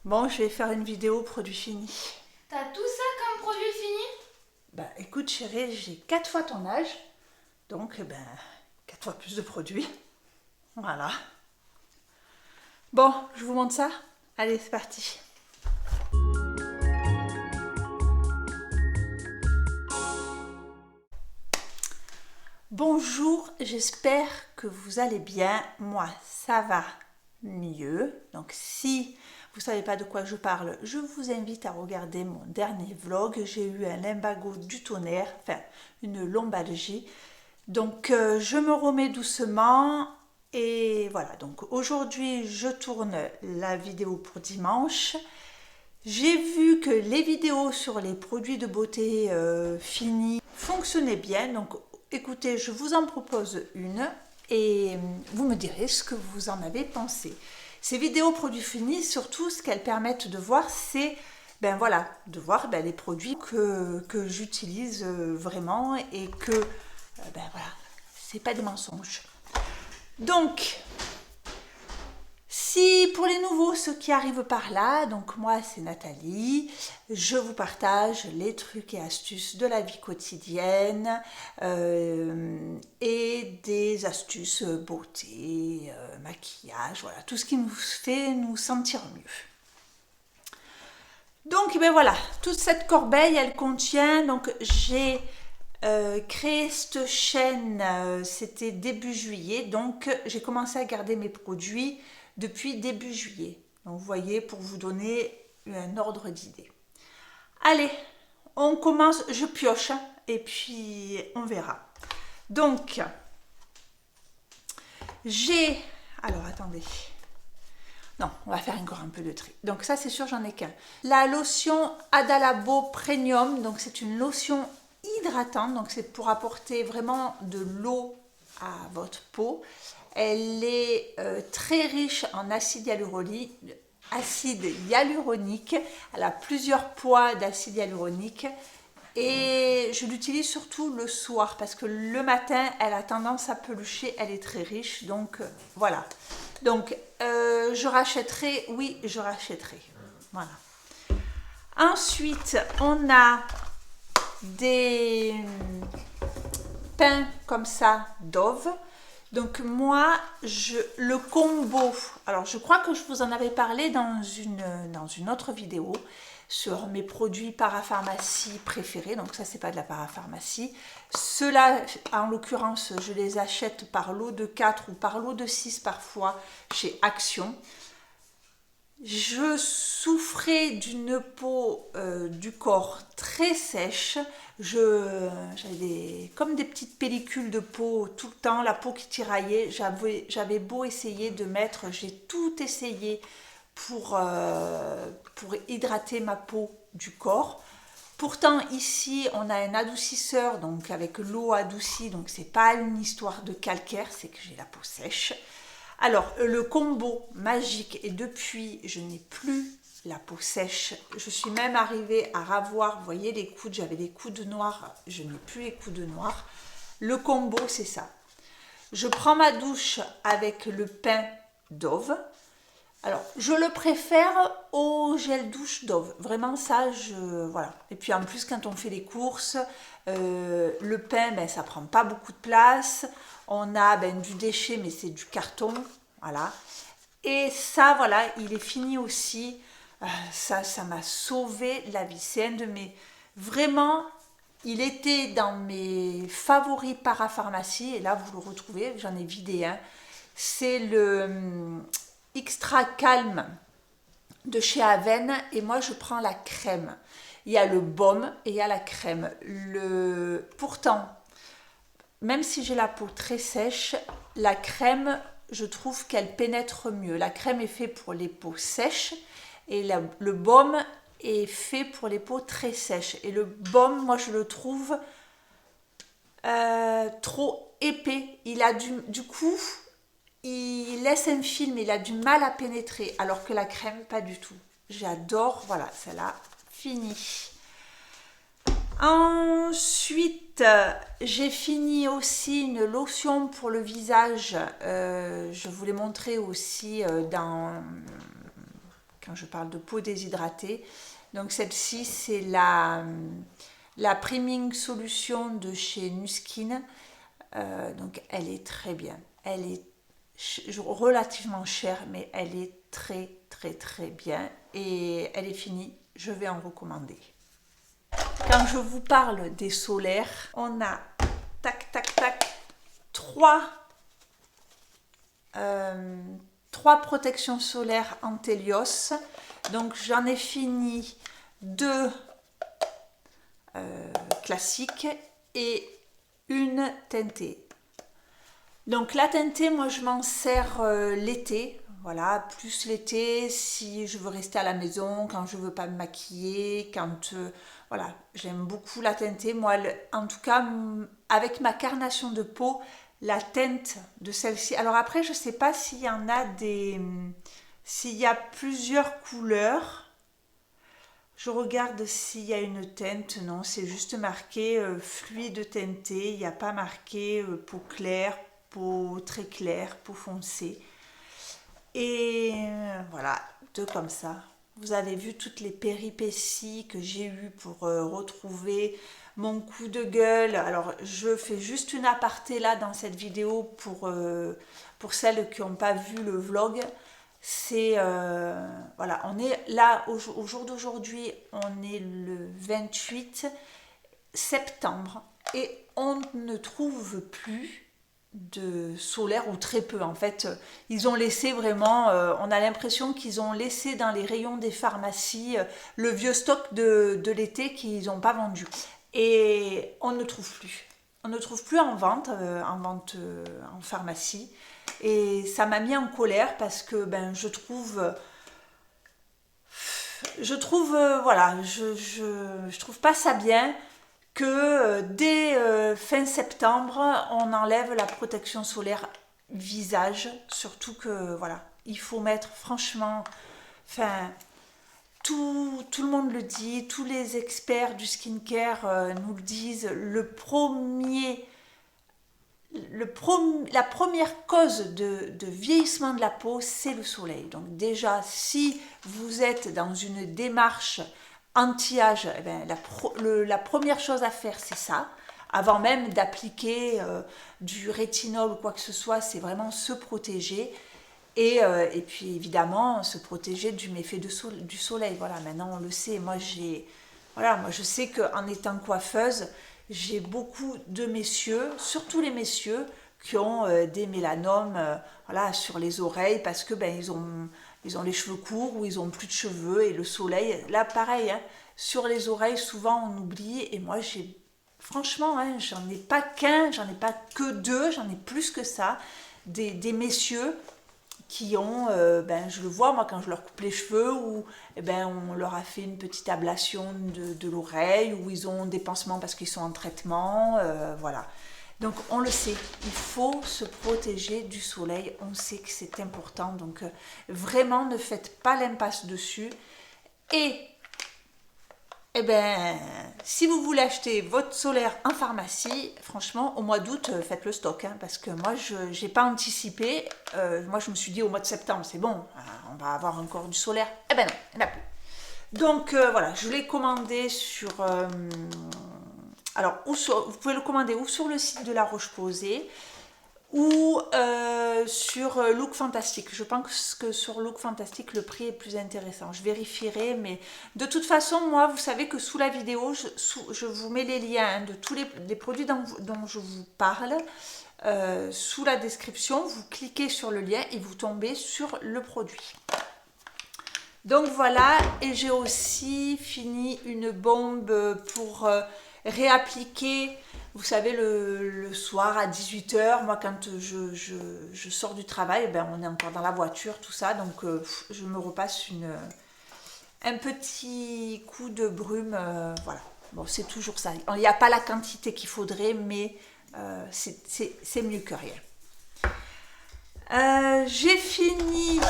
Bon, je vais faire une vidéo produit fini. T'as tout ça comme produit fini? Bah écoute chérie, j'ai 4 fois ton âge, donc 4 fois plus de produits. Voilà. Bon, je vous montre ça. Allez, c'est parti. Bonjour, j'espère que vous allez bien. Moi, ça va mieux. Donc si vous ne savez pas de quoi je parle, je vous invite à regarder mon dernier vlog. J'ai eu un lumbago du tonnerre, enfin une lombalgie. Donc je me remets doucement et voilà. Donc aujourd'hui, je tourne la vidéo pour dimanche. J'ai vu que les vidéos sur les produits de beauté finis fonctionnaient bien. Donc écoutez, je vous en propose une et vous me direz ce que vous en avez pensé. Ces vidéos produits finis, surtout ce qu'elles permettent de voir, c'est voilà, de voir les produits que j'utilise vraiment et que voilà, c'est pas des mensonges. Donc, si pour les nouveaux, ceux qui arrivent par là, donc moi c'est Nathalie, je vous partage les trucs et astuces de la vie quotidienne et des astuces beauté, maquillage, voilà, tout ce qui nous fait nous sentir mieux. Donc voilà, toute cette corbeille, elle contient, donc j'ai créé cette chaîne, c'était début juillet, donc j'ai commencé à garder mes produits depuis début juillet. Donc vous voyez, pour vous donner un ordre d'idée. Allez, on commence, je pioche et puis on verra. Donc, j'ai... Alors attendez. Non, on va faire encore un peu de tri. Donc ça c'est sûr, j'en ai qu'un. La lotion Adalabo Premium, donc c'est une lotion hydratante, donc c'est pour apporter vraiment de l'eau à votre peau. Elle est très riche en acide hyaluronique. Elle a plusieurs poids d'acide hyaluronique. Et je l'utilise surtout le soir parce que le matin, elle a tendance à pelucher. Elle est très riche. Donc voilà. Donc je rachèterai. Oui, je rachèterai. Voilà. Ensuite, on a des pains comme ça Dove. Donc moi, le combo, alors je crois que je vous en avais parlé dans une autre vidéo sur mes produits parapharmacie préférés. Donc ça, c'est pas de la parapharmacie. Ceux-là, en l'occurrence, je les achète par lot de 4 ou par lot de 6 parfois chez Action. Je souffrais d'une peau du corps très sèche. J'avais comme des petites pellicules de peau tout le temps, la peau qui tiraillait. J'avais beau essayer de mettre, j'ai tout essayé pour hydrater ma peau du corps. Pourtant ici on a un adoucisseur, donc avec l'eau adoucie, donc c'est pas une histoire de calcaire, c'est que j'ai la peau sèche. Alors, le combo magique, et depuis, je n'ai plus la peau sèche. Je suis même arrivée à ravoir, vous voyez les coudes, j'avais des coudes noirs, je n'ai plus les coudes noirs. Le combo, c'est ça. Je prends ma douche avec le pain Dove. Alors, je le préfère au gel douche Dove. Vraiment, ça, voilà. Et puis, en plus, quand on fait les courses, le pain, ça prend pas beaucoup de place. On a du déchet, mais c'est du carton. Voilà. Et ça, voilà, il est fini aussi. Ça m'a sauvé la vie. C'est un de mes... Vraiment, il était dans mes favoris parapharmacie. Et là, vous le retrouvez. J'en ai vidé un. C'est le Extra Calme de chez Aven. Et moi, je prends la crème. Il y a le baume et il y a la crème. Pourtant, même si j'ai la peau très sèche, la crème, je trouve qu'elle pénètre mieux. La crème est faite pour les peaux sèches et le baume est fait pour les peaux très sèches. Et le baume, moi, je le trouve trop épais. Il a du coup, il laisse un film, il a du mal à pénétrer, alors que la crème, pas du tout. J'adore, voilà, celle-là, finie. Ensuite, j'ai fini aussi une lotion pour le visage. Je vous l'ai montré aussi dans quand je parle de peau déshydratée. Donc celle-ci, c'est la Priming Solution de chez Nuskin. Donc elle est très bien. Elle est relativement chère, mais elle est très bien. Et elle est finie, je vais en recommander. Quand je vous parle des solaires, on a trois protections solaires Antelios. Donc j'en ai fini 2 classiques et une teintée. Donc la teintée, moi je m'en sers l'été, voilà, plus l'été si je veux rester à la maison, quand je veux pas me maquiller, quand voilà, j'aime beaucoup la teintée. Moi, en tout cas, avec ma carnation de peau, la teinte de celle-ci. Alors après, je sais pas s'il y en a s'il y a plusieurs couleurs. Je regarde s'il y a une teinte. Non, c'est juste marqué fluide teinté. Il n'y a pas marqué peau claire, peau très claire, peau foncée. Et voilà, 2 comme ça. Vous avez vu toutes les péripéties que j'ai eues pour retrouver mon coup de gueule. Alors, je fais juste une aparté là dans cette vidéo pour celles qui n'ont pas vu le vlog. C'est, voilà, on est là, au jour d'aujourd'hui, on est le 28 septembre et on ne trouve plus de solaire, ou très peu en fait. Ils ont laissé vraiment, on a l'impression qu'ils ont laissé dans les rayons des pharmacies le vieux stock de l'été qu'ils n'ont pas vendu, et on ne trouve plus, en vente, en pharmacie, et ça m'a mis en colère parce que je trouve voilà, je trouve pas ça bien que dès fin septembre, on enlève la protection solaire visage. Surtout que, voilà, il faut mettre, franchement, enfin, tout le monde le dit, tous les experts du skincare nous le disent, la première cause de vieillissement de la peau, c'est le soleil. Donc déjà, si vous êtes dans une démarche anti-âge, la première chose à faire, c'est ça. Avant même d'appliquer du rétinol ou quoi que ce soit, c'est vraiment se protéger. Et puis évidemment, se protéger du méfait du soleil. Voilà, maintenant on le sait. Moi, je sais qu'en étant coiffeuse, j'ai beaucoup de messieurs, surtout les messieurs, qui ont des mélanomes voilà, sur les oreilles parce que ils ont les cheveux courts ou ils ont plus de cheveux, et le soleil, là pareil, hein, sur les oreilles souvent on oublie, et moi franchement, hein, j'en ai pas qu'un, j'en ai pas que 2, j'en ai plus que ça, des messieurs qui ont, je le vois moi quand je leur coupe les cheveux, ou on leur a fait une petite ablation de l'oreille, ou ils ont des pansements parce qu'ils sont en traitement, voilà. Donc on le sait, il faut se protéger du soleil, on sait que c'est important, donc vraiment ne faites pas l'impasse dessus. Et si vous voulez acheter votre solaire en pharmacie, franchement, au mois d'août, faites le stock, hein, parce que moi, je n'ai pas anticipé. Moi, je me suis dit au mois de septembre, c'est bon, on va avoir encore du solaire. Eh ben non, il n'y en a plus. Donc voilà, je l'ai commandé sur... alors, vous pouvez le commander ou sur le site de La Roche-Posay, ou sur Look Fantastic. Je pense que sur Look Fantastic, le prix est plus intéressant. Je vérifierai, mais de toute façon, moi, vous savez que sous la vidéo, je vous mets les liens de tous les produits dont je vous parle. Sous la description, vous cliquez sur le lien et vous tombez sur le produit. Donc voilà, et j'ai aussi fini une bombe pour réappliquer. Vous savez, le soir à 18h, moi quand je sors du travail, on est encore dans la voiture, tout ça, donc je me repasse un petit coup de brume, voilà. Bon, c'est toujours ça. Il n'y a pas la quantité qu'il faudrait, mais c'est mieux que rien. J'ai fini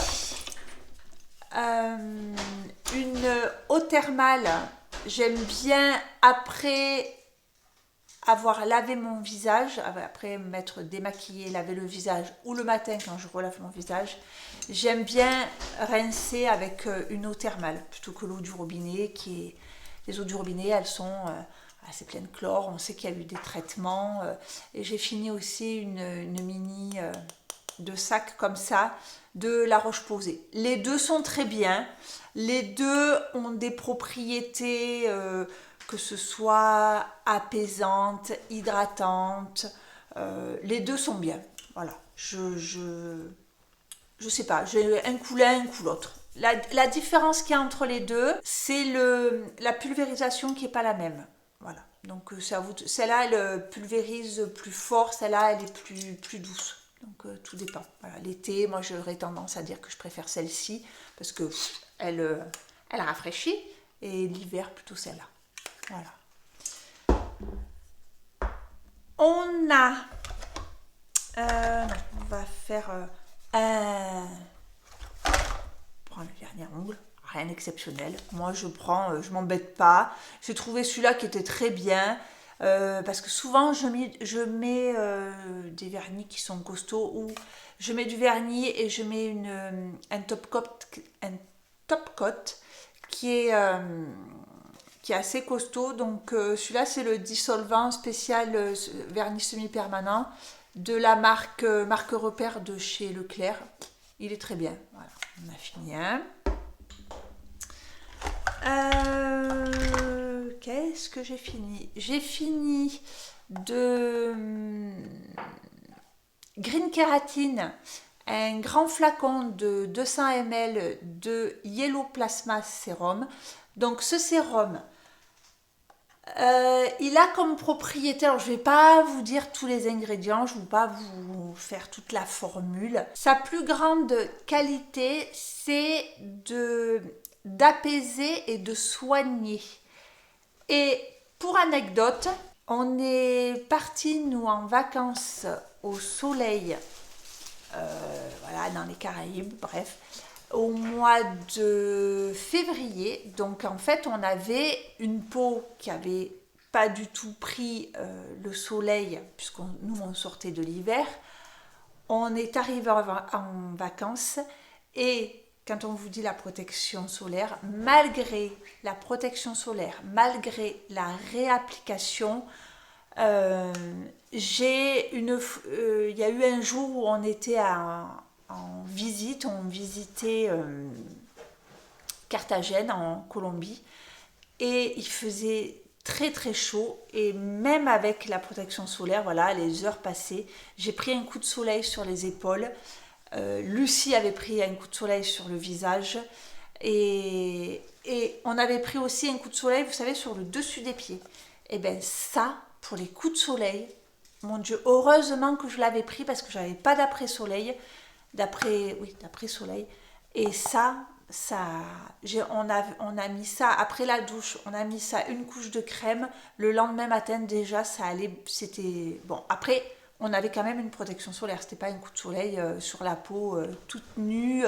une eau thermale. J'aime bien après avoir lavé mon visage, après m'être démaquillée, laver le visage, ou le matin quand je relave mon visage, j'aime bien rincer avec une eau thermale, plutôt que l'eau du robinet, les eaux du robinet, elles sont assez pleines de chlore, on sait qu'il y a eu des traitements, et j'ai fini aussi une mini de sac comme ça, de La Roche-Posay. Les deux sont très bien, les deux ont des propriétés... que ce soit apaisante, hydratante, les deux sont bien. Voilà, je sais pas, j'ai un coup l'un, un coup l'autre. La différence qu'il y a entre les deux, c'est la pulvérisation qui n'est pas la même. Voilà, donc celle-là, elle pulvérise plus fort, celle-là, elle est plus douce. Donc tout dépend. Voilà, l'été, moi j'aurais tendance à dire que je préfère celle-ci parce que elle rafraîchit, et l'hiver plutôt celle-là. Voilà. On va faire prendre le dernier ongle, rien d'exceptionnel. Moi je m'embête pas. J'ai trouvé celui-là qui était très bien. Parce que souvent je mets des vernis qui sont costauds, ou je mets du vernis et je mets un top coat qui est assez costaud. Donc celui-là, c'est le dissolvant spécial vernis semi-permanent de la marque Repère de chez Leclerc. Il est très bien. Voilà, on a fini un. Qu'est-ce que j'ai fini? J'ai fini de Green Kératine, un grand flacon de 200 ml de Yellow Plasma Sérum. Donc ce sérum, il a comme propriété, alors je ne vais pas vous dire tous les ingrédients, je ne vais pas vous faire toute la formule. Sa plus grande qualité, c'est d'apaiser et de soigner. Et pour anecdote, on est partis nous en vacances au soleil, voilà, dans les Caraïbes, bref, au mois de février. Donc en fait, on avait une peau qui avait pas du tout pris le soleil, puisque nous on sortait de l'hiver. On est arrivé en vacances, et quand on vous dit la protection solaire, malgré la protection solaire, malgré la réapplication, il y a eu un jour où on était en visite, on visitait Carthagène en Colombie, et il faisait très très chaud, et même avec la protection solaire, voilà, les heures passaient, j'ai pris un coup de soleil sur les épaules, Lucie avait pris un coup de soleil sur le visage, et on avait pris aussi un coup de soleil, vous savez, sur le dessus des pieds. Et bien ça, pour les coups de soleil, mon Dieu, heureusement que je l'avais pris, parce que je n'avais pas d'après-soleil, d'après-soleil, et on a mis ça après la douche, on a mis ça une couche de crème, le lendemain matin déjà ça allait, c'était bon. Après on avait quand même une protection solaire, c'était pas un coup de soleil sur la peau toute nue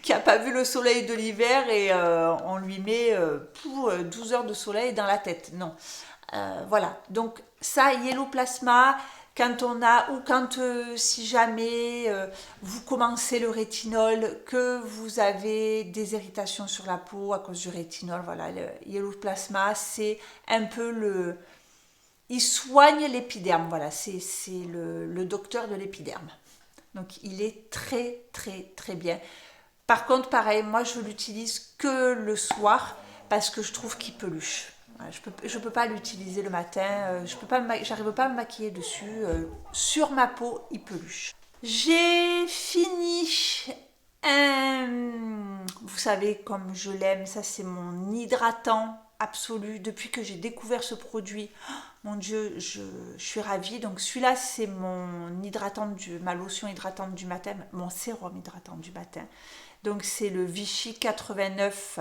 qui a pas vu le soleil de l'hiver, et on lui met 12 heures de soleil dans la tête, non. Voilà, donc ça, Yellow Plasma, quand on a, ou quand si jamais vous commencez le rétinol, que vous avez des irritations sur la peau à cause du rétinol, voilà, le Yellow Plasma, c'est un peu il soigne l'épiderme, voilà, c'est le docteur de l'épiderme. Donc il est très très très bien. Par contre, pareil, moi je l'utilise que le soir parce que je trouve qu'il peluche. Je peux pas l'utiliser le matin, j'arrive pas à me maquiller dessus. Sur ma peau, il peluche. J'ai fini vous savez comme je l'aime, ça c'est mon hydratant absolu depuis que j'ai découvert ce produit. Oh, mon Dieu, je suis ravie. Donc celui-là c'est ma lotion hydratante du matin, mon sérum hydratant du matin. Donc c'est le Vichy 89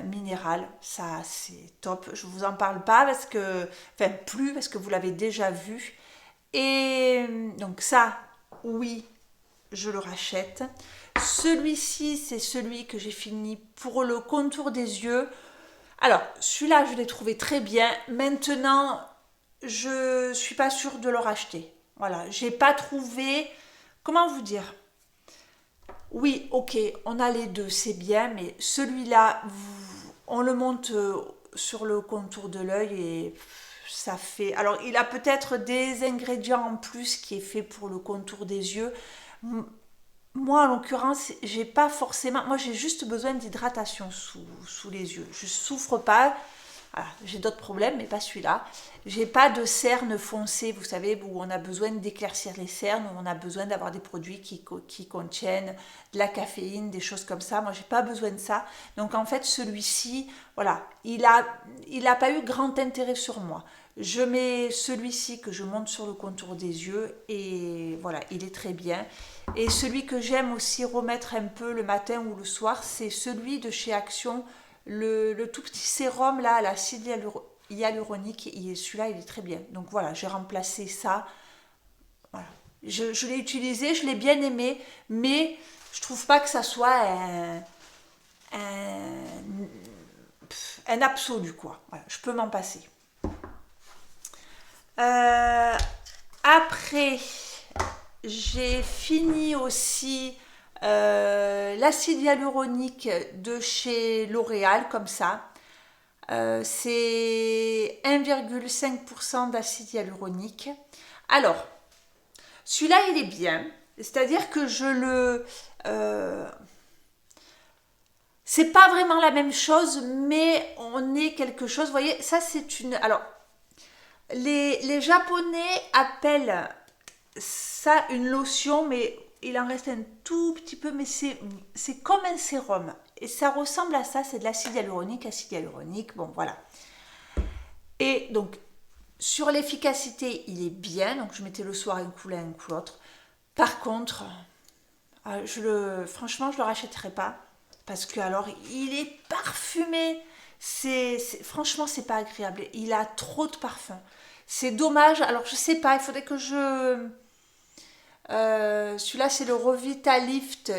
minéral, ça c'est top. Je vous en parle pas parce que vous l'avez déjà vu. Et donc ça, oui, je le rachète. Celui-ci, c'est celui que j'ai fini pour le contour des yeux. Alors, celui-là, je l'ai trouvé très bien. Maintenant, je suis pas sûre de le racheter. Voilà, j'ai pas trouvé... Comment vous dire? Oui, ok, on a les deux, c'est bien, mais celui-là, on le monte sur le contour de l'œil et ça fait... Alors, il a peut-être des ingrédients en plus qui est fait pour le contour des yeux. Moi, en l'occurrence, j'ai pas forcément... Moi, j'ai juste besoin d'hydratation sous les yeux. Je souffre pas. Voilà, j'ai d'autres problèmes, mais pas celui-là. J'ai pas de cernes foncées, vous savez, où on a besoin d'éclaircir les cernes, où on a besoin d'avoir des produits qui contiennent de la caféine, des choses comme ça. Moi, j'ai pas besoin de ça. Donc, en fait, celui-ci, voilà, il a pas eu grand intérêt sur moi. Je mets celui-ci que je monte sur le contour des yeux et voilà, il est très bien. Et celui que j'aime aussi remettre un peu le matin ou le soir, c'est celui de chez Action, le tout petit sérum là, l'acide hyaluronique. Celui-là, il est très bien. Donc voilà, j'ai remplacé ça. Voilà. Je l'ai utilisé, je l'ai bien aimé, mais je trouve pas que ça soit un absolu quoi. Voilà, je peux m'en passer. Après, j'ai fini aussi l'acide hyaluronique de chez L'Oréal, comme ça. C'est 1,5% d'acide hyaluronique. Alors, celui-là, il est bien. C'est-à-dire que c'est pas vraiment la même chose, mais on est quelque chose... Vous voyez, ça c'est une... Alors, les Japonais appellent ça une lotion, mais il en reste un tout petit peu, mais c'est comme un sérum. Et ça ressemble à ça, c'est de l'acide hyaluronique, bon voilà. Et donc, sur l'efficacité, il est bien, donc je mettais le soir un coup l'un, un coup l'autre. Par contre, franchement, je ne le rachèterai pas, parce que alors, il est parfumé. Franchement, c'est pas agréable. Il a trop de parfum. C'est dommage. Alors, je sais pas, il faudrait que celui-là, c'est le Revitalift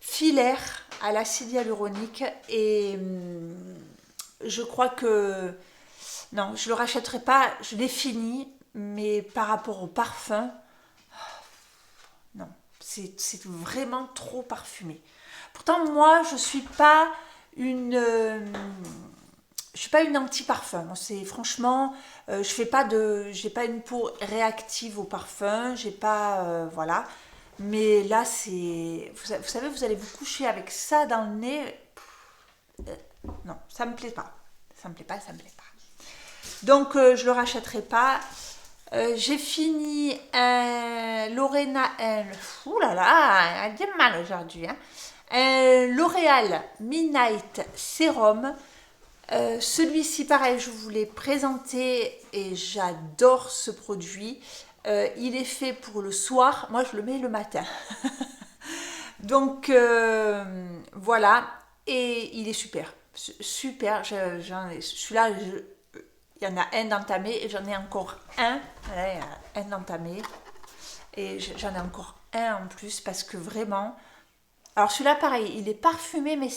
filaire à l'acide hyaluronique. Et je crois que... Non, je ne le rachèterai pas. Je l'ai fini. Mais par rapport au parfum... Non, c'est vraiment trop parfumé. Pourtant, moi, je suis pas une anti-parfum. C'est franchement, j'ai pas une peau réactive au parfum. J'ai pas, voilà. Mais là, vous savez, vous allez vous coucher avec ça dans le nez. Non, ça me plaît pas. Ça me plaît pas. Donc, je le rachèterai pas. J'ai fini un Lorena. Ouh là là, elle a bien mal aujourd'hui. Hein. Un L'Oréal Midnight Serum. Celui-ci, pareil, je vous l'ai présenté et j'adore ce produit. Il est fait pour le soir. Moi, je le mets le matin. Donc, voilà. Et il est super. Super. Celui-là, il y en a un d'entamé et j'en ai encore un. Voilà, il y a un d'entamé. Et j'en ai encore un en plus parce que vraiment... Alors celui-là, pareil, il est parfumé, mais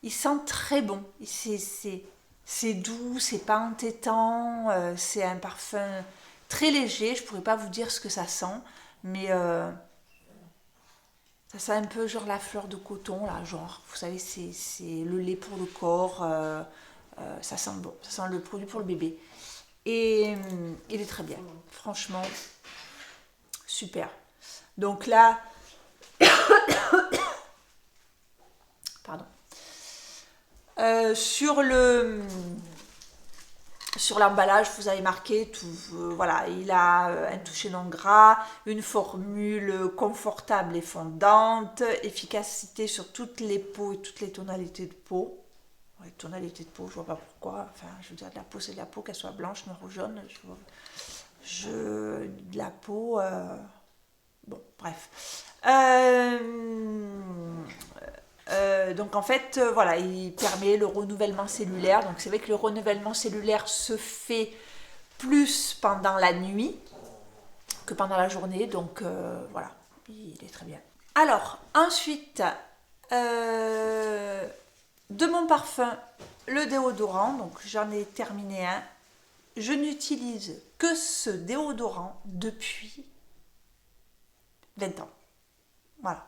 il sent très bon. C'est doux, c'est pas entêtant. C'est un parfum très léger. Je pourrais pas vous dire ce que ça sent. Mais ça sent un peu genre la fleur de coton, là, genre. Vous savez, c'est le lait pour le corps. Ça sent bon, ça sent le produit pour le bébé. Et il est très bien, franchement, super. Donc là, pardon. Sur l'emballage, vous avez marqué tout. Voilà, il a un toucher non gras, une formule confortable et fondante, efficacité sur toutes les peaux et toutes les tonalités de peau. Les tonalités de peau, je vois pas pourquoi. Enfin, je veux dire, de la peau, c'est de la peau, qu'elle soit blanche, noire ou jaune. De la peau... bon, bref. Donc, en fait, voilà, il permet le renouvellement cellulaire. Donc, c'est vrai que le renouvellement cellulaire se fait plus pendant la nuit que pendant la journée. Donc, voilà, il est très bien. Alors, ensuite... de mon parfum, le déodorant, donc j'en ai terminé un. Je n'utilise que ce déodorant depuis 20 ans. Voilà.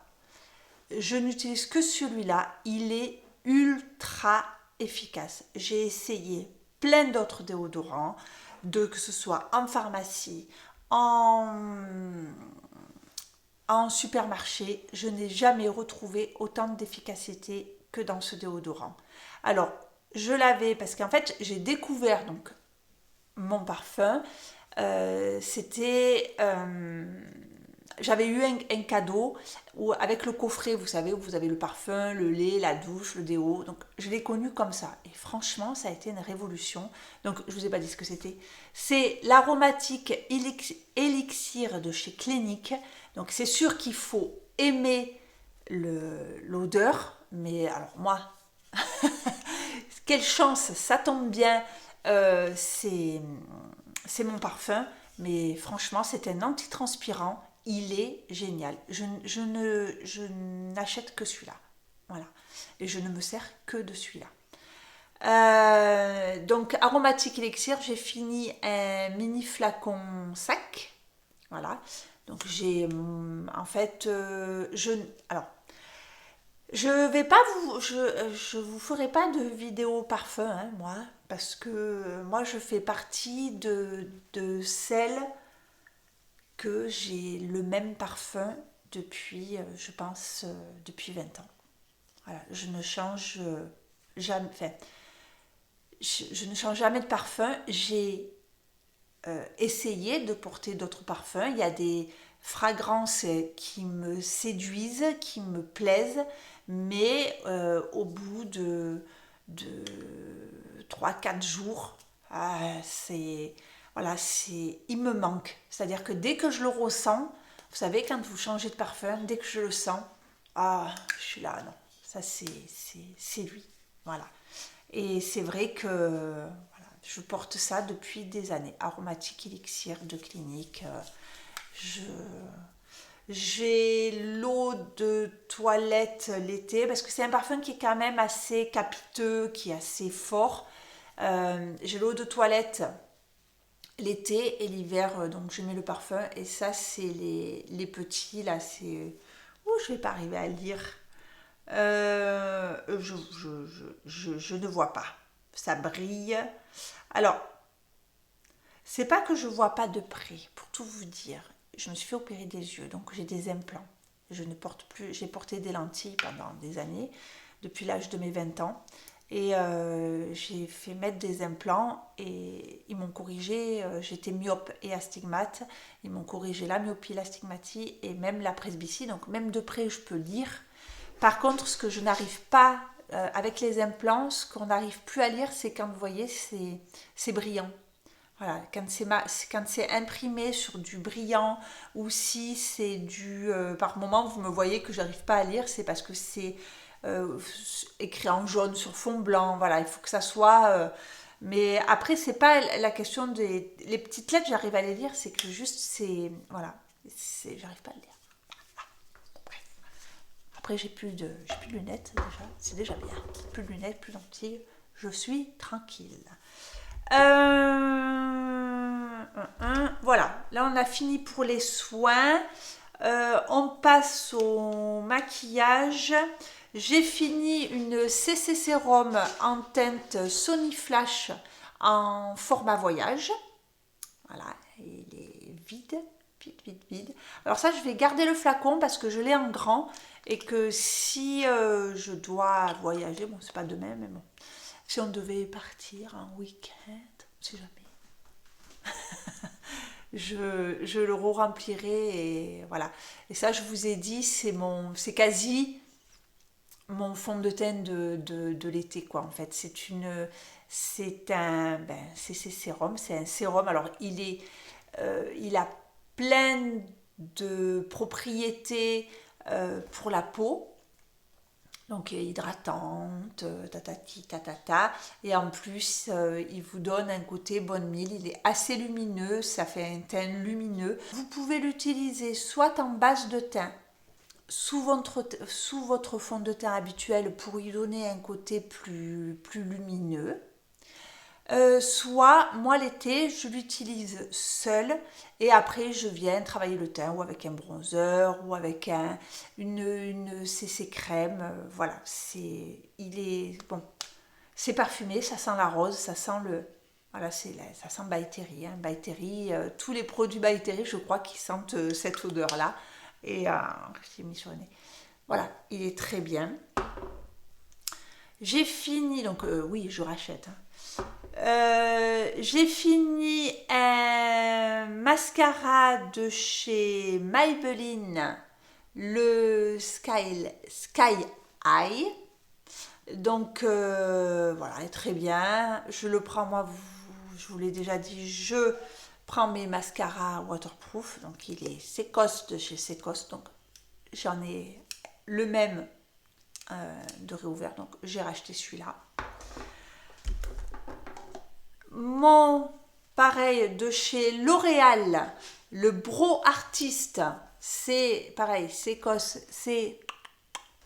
Je n'utilise que celui-là. Il est ultra efficace. J'ai essayé plein d'autres déodorants, que ce soit en pharmacie, en supermarché. Je n'ai jamais retrouvé autant d'efficacité que dans ce déodorant. Alors, je l'avais parce qu'en fait, j'ai découvert donc mon parfum. J'avais eu un cadeau où, avec le coffret, vous savez, où vous avez le parfum, le lait, la douche, le déo. Donc, je l'ai connu comme ça. Et franchement, ça a été une révolution. Donc, je ne vous ai pas dit ce que c'était. C'est l'aromatique élixir de chez Clinique. Donc, c'est sûr qu'il faut aimer l'odeur. Mais alors, moi, quelle chance, ça tombe bien. C'est mon parfum. Mais franchement, c'est un antitranspirant. Il est génial. Je n'achète que celui-là. Voilà. Et je ne me sers que de celui-là. Donc, aromatique élixir, j'ai fini un mini flacon sac. Voilà. Donc, j'ai en fait. Alors, je vous ferai pas de vidéo parfum, hein, moi, parce que moi, je fais partie de celles que j'ai le même parfum depuis, je pense, depuis 20 ans. Voilà, je ne change jamais, enfin, je ne change jamais de parfum. J'ai essayé de porter d'autres parfums. Il y a des fragrances qui me séduisent, qui me plaisent, mais au bout de 3-4 jours, il me manque. C'est-à-dire que dès que je le ressens, vous savez, quand vous changez de parfum, dès que je le sens, je suis là, non, ça c'est lui. Voilà. Et c'est vrai que voilà, je porte ça depuis des années. Aromatique élixir de Clinique. J'ai l'eau de toilette l'été, parce que c'est un parfum qui est quand même assez capiteux, qui est assez fort. J'ai l'eau de toilette l'été et l'hiver, donc je mets le parfum. Et ça, c'est les petits, là, c'est... Ouh, je vais pas arriver à lire. Je ne vois pas. Ça brille. Alors, c'est pas que je vois pas de près, pour tout vous dire. Je me suis fait opérer des yeux, donc j'ai des implants. Je ne porte plus, j'ai porté des lentilles pendant des années, depuis l'âge de mes 20 ans. Et j'ai fait mettre des implants et ils m'ont corrigé, j'étais myope et astigmate. Ils m'ont corrigé la myopie, l'astigmatie et même la presbytie. Donc même de près, je peux lire. Par contre, ce que je n'arrive pas, avec les implants, ce qu'on n'arrive plus à lire, c'est quand vous voyez, c'est brillant. Voilà, quand c'est imprimé sur du brillant ou si c'est par moment, vous me voyez que j'arrive pas à lire, c'est parce que c'est écrit en jaune sur fond blanc. Voilà, il faut que ça soit... mais après, c'est pas la question des... Les petites lettres, j'arrive à les lire, c'est que juste, c'est... Voilà, j'arrive pas à le lire. Après, j'ai plus de lunettes déjà, c'est déjà bien. Plus de lunettes, plus lentilles, je suis tranquille. Voilà, là on a fini pour les soins. On passe au maquillage. J'ai fini une CC Sérum en teinte Sony Flash en format voyage. Voilà, il est vide. Alors ça, je vais garder le flacon parce que je l'ai en grand et que si je dois voyager, bon, c'est pas demain, mais bon, si on devait partir en week-end, si jamais, je le remplirai et voilà. Et ça, je vous ai dit, c'est quasi mon fond de teint de l'été, quoi. En fait, c'est un sérum, c'est un sérum. Alors, il a plein de propriétés pour la peau. Donc hydratante, tatati, tatata. Et en plus, il vous donne un côté bonne mille. Il est assez lumineux, ça fait un teint lumineux. Vous pouvez l'utiliser soit en base de teint, sous votre fond de teint habituel pour y donner un côté plus lumineux. Soit, moi l'été, je l'utilise seule et après je viens travailler le teint ou avec un bronzer ou avec une CC crème. Voilà, bon, c'est parfumé, ça sent la rose, ça sent voilà, ça sent By Terry. Hein. By Terry, tous les produits By Terry, je crois qu'ils sentent cette odeur-là. Et je l'ai mis sur le nez. Voilà, il est très bien. J'ai fini, donc oui, je rachète. J'ai fini un mascara de chez Maybelline, le Sky Eye. Donc voilà, très bien. Je le prends, moi, je vous l'ai déjà dit, je prends mes mascaras waterproof. Donc il est Secos de chez Secos. Donc j'en ai le même de réouvert. Donc j'ai racheté celui-là. Mon pareil de chez L'Oréal, le Brow Artist, c'est pareil, Secos, c'est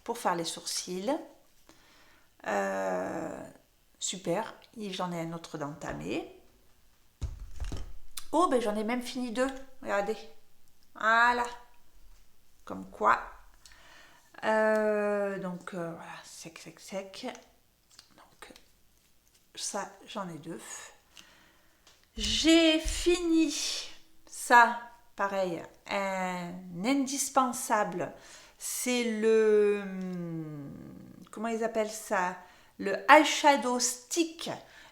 pour faire les sourcils. Super, j'en ai un autre d'entamé. Oh, ben j'en ai même fini 2. Regardez. Voilà. Comme quoi. Donc, voilà, sec. Donc, ça, j'en ai 2. J'ai fini ça, pareil, un indispensable. C'est le... Comment ils appellent ça? Le eyeshadow stick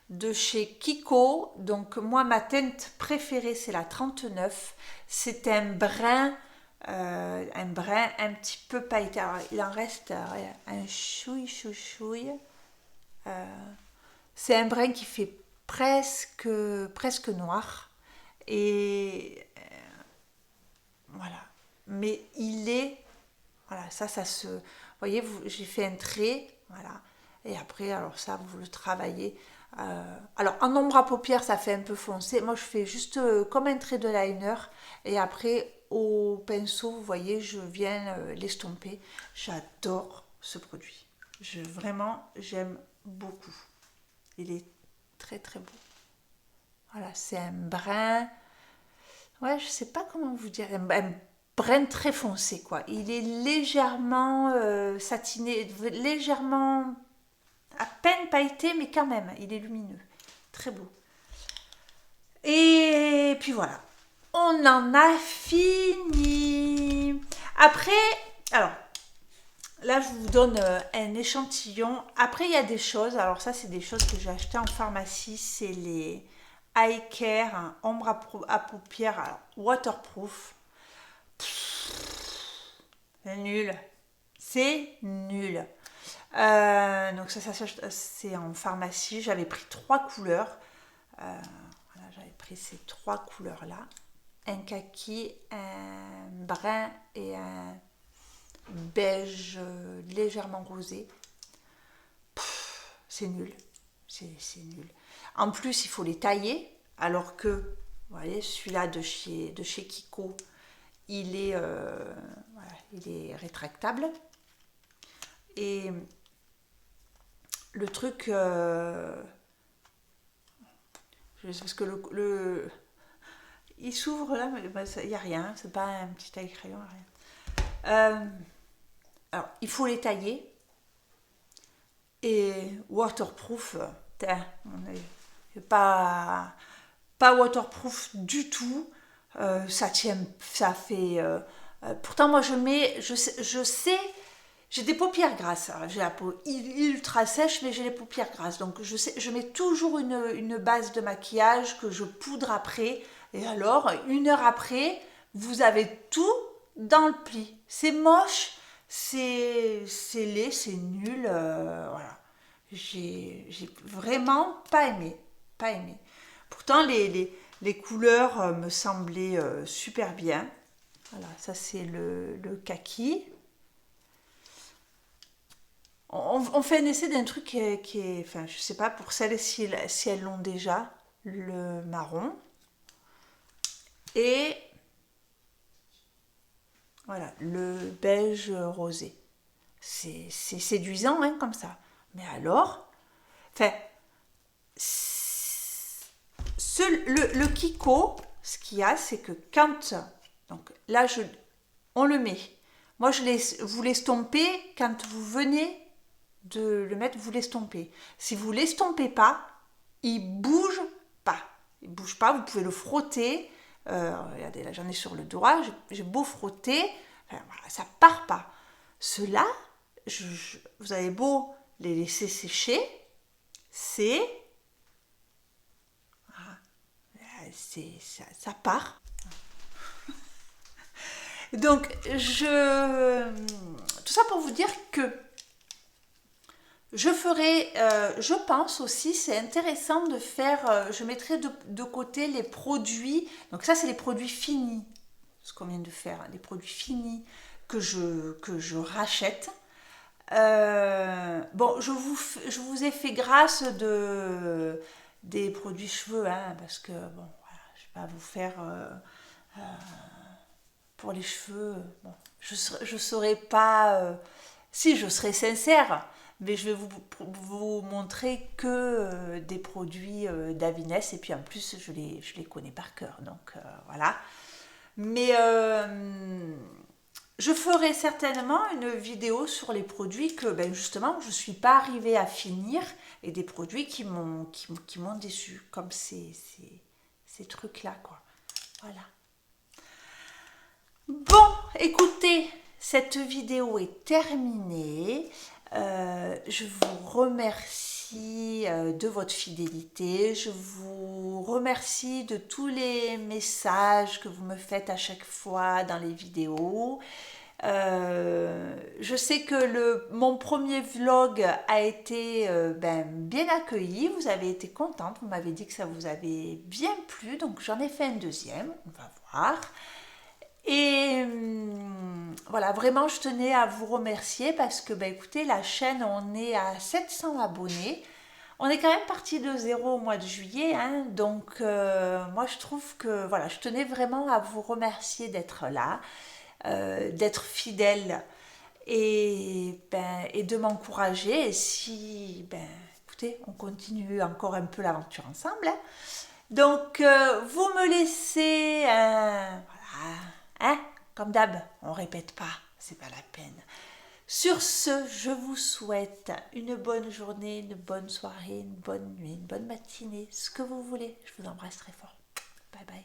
de chez Kiko. Donc moi, ma teinte préférée, c'est la 39. C'est un brun un petit peu pailleté. Alors, il en reste un chouille. C'est un brun qui fait presque noir. Et voilà. Mais il est... Voilà, ça se... Vous voyez, j'ai fait un trait. Voilà. Et après, alors ça, vous le travaillez. Alors, en ombre à paupières, ça fait un peu foncé. Moi, je fais juste comme un trait de liner. Et après, au pinceau, vous voyez, je viens l'estomper. J'adore ce produit. Vraiment, j'aime beaucoup. Il est très, très beau. Voilà, c'est un brun... Ouais, je sais pas comment vous dire. Un brun très foncé, quoi. Il est légèrement satiné, légèrement... à peine pailleté, mais quand même, il est lumineux. Très beau. Et puis voilà. On en a fini. Après, alors, là, je vous donne un échantillon. Après, il y a des choses. Alors ça, c'est des choses que j'ai achetées en pharmacie. C'est les Eye Care, hein, ombre à paupières, alors, waterproof. C'est nul. C'est nul. Donc ça c'est en pharmacie. J'avais pris 3 couleurs. Voilà, j'avais pris ces 3 couleurs là. Un kaki, un brun et un beige légèrement rosé. C'est nul. C'est nul. En plus, il faut les tailler. Alors que, vous voyez, celui-là de chez Kiko, il est rétractable. Et le truc, parce que il s'ouvre là, mais il n'y a rien, c'est pas un petit taille-crayon, rien. Alors, il faut les tailler. Et waterproof, on est pas waterproof du tout. Ça tient, ça fait... pourtant, moi, je sais, j'ai des paupières grasses. Alors, j'ai la peau ultra sèche, mais j'ai les paupières grasses. Donc, je mets toujours une base de maquillage que je poudre après. Et alors, 1 heure après, vous avez tout dans le pli. C'est moche, c'est laid, c'est nul. Voilà. J'ai vraiment pas aimé. Pourtant, les couleurs me semblaient super bien. Voilà, ça c'est le kaki. On fait un essai d'un truc qui est, enfin, je sais pas, pour celles si elles l'ont déjà, le marron. Et Voilà, le beige rosé. C'est séduisant, hein, comme ça. Mais alors, enfin, le Kiko, ce qu'il y a, c'est que quand, donc là, on le met. Moi, vous l'estompez quand vous venez de le mettre, vous l'estompez. Si vous l'estompez pas, il bouge pas. Il bouge pas, vous pouvez le frotter. Regardez, là, j'en ai sur le doigt. J'ai beau frotter, enfin, voilà, ça part pas. Ceux-là, vous avez beau les laisser sécher, c'est ça part. Donc, tout ça pour vous dire que je pense aussi, c'est intéressant de faire, je mettrai de côté les produits, donc ça c'est les produits finis, ce qu'on vient de faire, les produits finis que je rachète. Bon, je vous ai fait grâce des produits cheveux, hein, parce que, bon, voilà, je ne vais pas vous faire pour les cheveux. Bon, je saurais pas, si je serais sincère, mais je vais vous montrer que des produits d'Avines, et puis en plus, je les connais par cœur, donc voilà. Mais je ferai certainement une vidéo sur les produits que ben justement je ne suis pas arrivée à finir et des produits qui m'ont déçu, comme ces trucs-là, quoi. Voilà. Bon, écoutez, cette vidéo est terminée. Je vous remercie de votre fidélité. Je vous remercie de tous les messages que vous me faites à chaque fois dans les vidéos. Je sais que mon premier vlog a été bien accueilli. Vous avez été contente. Vous m'avez dit que ça vous avait bien plu. Donc j'en ai fait un deuxième. On va voir. Et voilà, vraiment, je tenais à vous remercier parce que, écoutez, la chaîne, on est à 700 abonnés. On est quand même parti de zéro au mois de juillet, hein, donc moi, je trouve que, voilà, je tenais vraiment à vous remercier d'être là, d'être fidèle et de m'encourager. Et si, écoutez, on continue encore un peu l'aventure ensemble, hein. Donc, vous me laissez voilà, hein, comme d'hab, on répète pas, c'est pas la peine. Sur ce, je vous souhaite une bonne journée, une bonne soirée, une bonne nuit, une bonne matinée, ce que vous voulez. Je vous embrasse très fort. Bye bye.